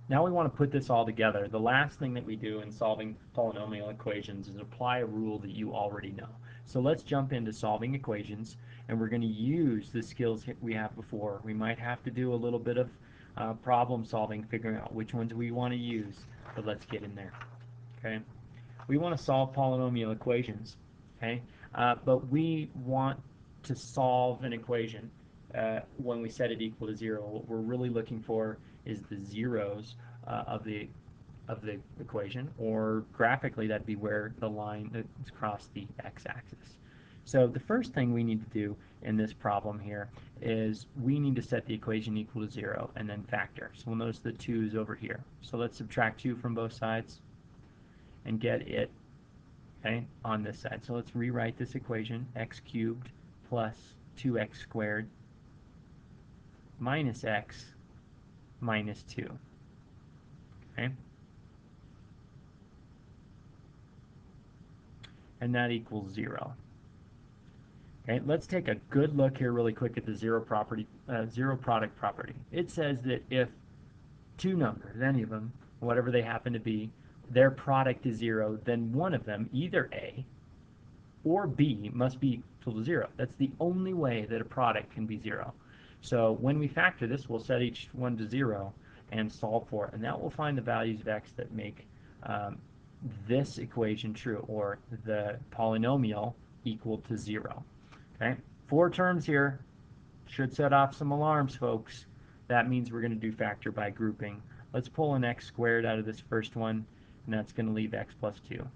Now we want to put this all together. The last thing that we do in solving polynomial equations is apply a rule that you already know. So let's jump into solving equations, and we're going to use the skills we have before. We might have to do a little bit of problem solving, figuring out which ones we want to use, but let's get in there. Okay, we want to solve polynomial equations. Okay, but we want to solve an equation when we set it equal to 0. What we're really looking for is the zeros of the equation, or graphically that'd be where the line is across the x-axis. So the first thing we need to do in this problem here is we need to set the equation equal to 0 and then factor. So we'll notice the 2 is over here. So let's subtract 2 from both sides and get it on this side. So let's rewrite this equation: x cubed plus 2x squared minus x minus 2. Okay? And that equals 0. Okay, let's take a good look here really quick at the zero product property. It says that if two numbers, any of them, whatever they happen to be, their product is 0, then one of them, either A or B, must be equal to 0. That's the only way that a product can be 0. So when we factor this, we'll set each one to 0 and solve for it, and that will find the values of x that make this equation true, or the polynomial equal to 0. Okay, 4 terms here. Should set off some alarms, folks. That means we're going to do factor by grouping. Let's pull an x squared out of this first one, and that's going to leave x plus 2.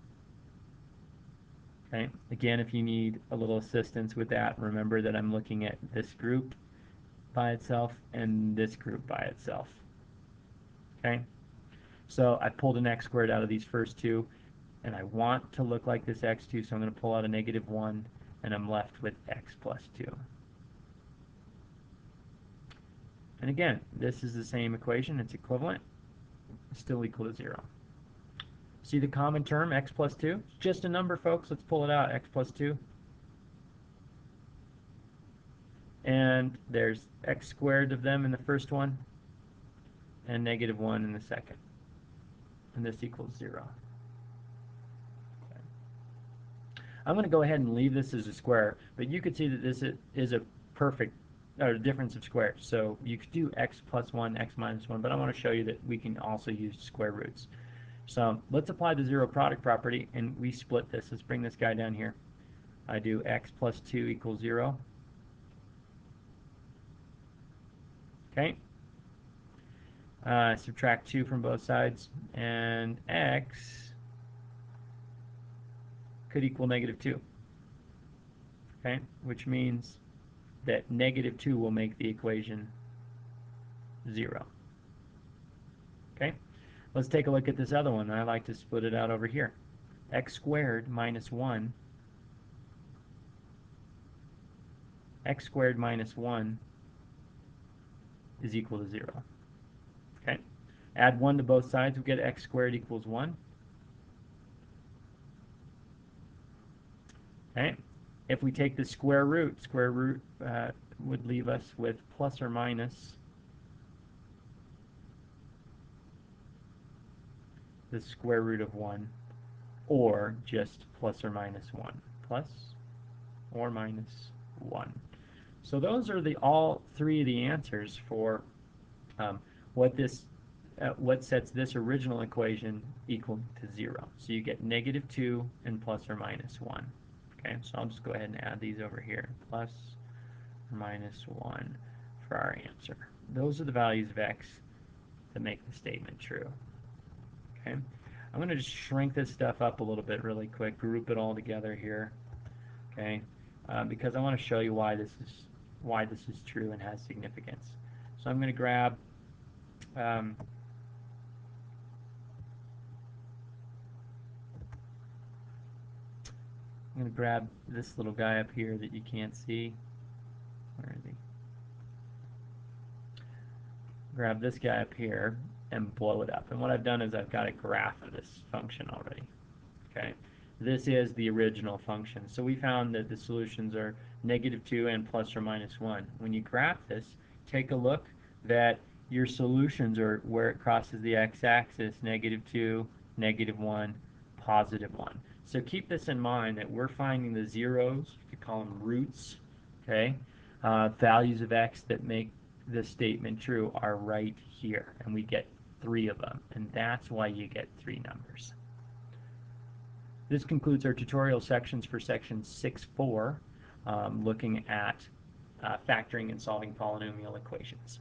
Okay, again, if you need a little assistance with that, remember that I'm looking at this group by itself and this group by itself. Okay, so I pulled an x squared out of these first two, and I want to look like this x2, so I'm going to pull out a -1, and I'm left with x plus 2. And again, this is the same equation. It's equivalent. It's still equal to 0. See the common term, x plus 2? It's just a number, folks. Let's pull it out, x plus 2. And there's x squared of them in the first one, and -1 in the second. And this equals 0. Okay. I'm going to go ahead and leave this as a square, but you could see that this is a perfect difference of squares. So you could do x plus 1, x minus 1, but I want to show you that we can also use square roots. So let's apply the zero product property, and we split this. Let's bring this guy down here. I do x plus 2 equals 0. Okay. Subtract 2 from both sides, and x could equal -2. Okay, which means that -2 will make the equation 0. Okay, let's take a look at this other one. I like to split it out over here. X squared minus 1. X squared minus 1 is equal to 0. Okay, add 1 to both sides, we get x squared equals 1. Okay, if we take the square root would leave us with plus or minus the square root of 1, or just plus or minus 1. Plus or minus 1. So those are all three of the answers for what sets this original equation equal to 0. So you get -2 and plus or minus 1. Okay, so I'll just go ahead and add these over here. Plus or minus 1 for our answer. Those are the values of x that make the statement true. Okay, I'm going to just shrink this stuff up a little bit really quick, group it all together here. Okay, because I want to show you why this is true and has significance. So I'm going to grab I'm going to grab this little guy up here that you can't see. Where is he? Grab this guy up here and blow it up. And what I've done is I've got a graph of this function already. Okay, this is the original function. So we found that the solutions are -2 and plus or minus 1. When you graph this, take a look that your solutions are where it crosses the x-axis, -2, -1, +1. So keep this in mind that we're finding the zeros, you could call them roots, okay? Values of x that make the statement true are right here, and we get 3 of them, and that's why you get 3 numbers. This concludes our tutorial sections for section 6.4, looking at factoring and solving polynomial equations.